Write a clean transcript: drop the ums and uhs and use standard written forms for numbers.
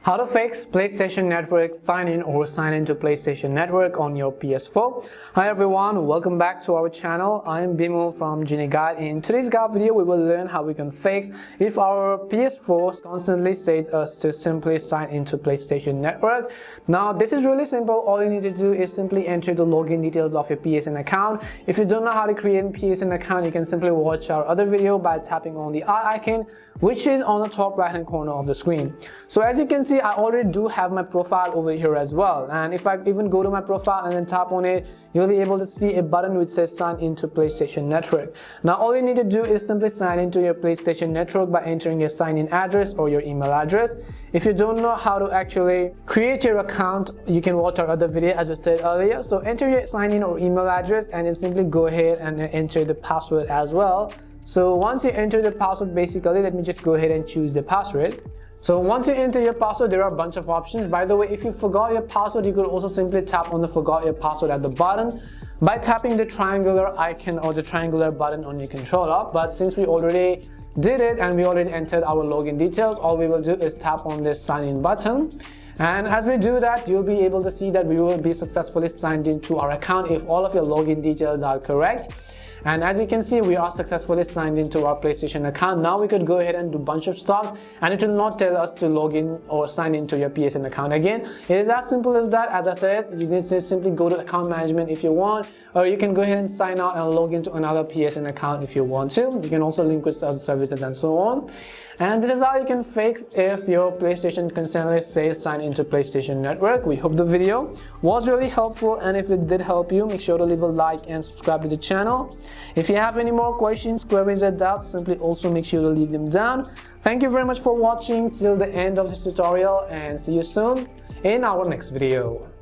How to fix PlayStation Network sign-in or sign into PlayStation Network on your PS4. Hi everyone, welcome back to our channel. I am Bimu from Genie Guide. In today's guide video, we will learn how we can fix if our PS4 constantly says us to simply sign into PlayStation Network. Now this is really simple. All you need to do is simply enter the login details of your PSN account. If you don't know how to create a PSN account, you can simply watch our other video by tapping on the eye icon, which is on the top right hand corner of the screen. So as you can see, I already do have my profile over here as well, and if I even go to my profile and then tap on it, you'll be able to see a button which says sign into PlayStation Network. Now all you need to do is simply sign into your PlayStation Network by entering your sign-in address or your email address. If you don't know how to actually create your account, you can watch our other video as I said earlier. So enter your sign-in or email address and then simply go ahead and enter the password as well. So once you enter the password, basically, let me just go ahead and choose the password. So once you enter your password, there are a bunch of options. By the way, if you forgot your password, you could also simply tap on the forgot your password at the bottom by tapping the triangular icon or the triangular button on your controller. But since we already did it and we already entered our login details, all we will do is tap on this sign in button. And as we do that, you'll be able to see that we will be successfully signed into our account if all of your login details are correct. And as you can see, we are successfully signed into our PlayStation account. Now we could go ahead and do a bunch of stuff and it will not tell us to log in or sign into your PSN account again. It is as simple as that. As I said, you can just simply go to account management if you want, or you can go ahead and sign out and log into another PSN account if you want to. You can also link with other services and so on. And this is how you can fix if your PlayStation constantly says sign into PlayStation Network. We hope the video was really helpful, and if it did help you, make sure to leave a like and subscribe to the channel. If you have any more questions, queries or doubts, simply also make sure to leave them down. Thank you very much for watching till the end of this tutorial, and see you soon in our next video.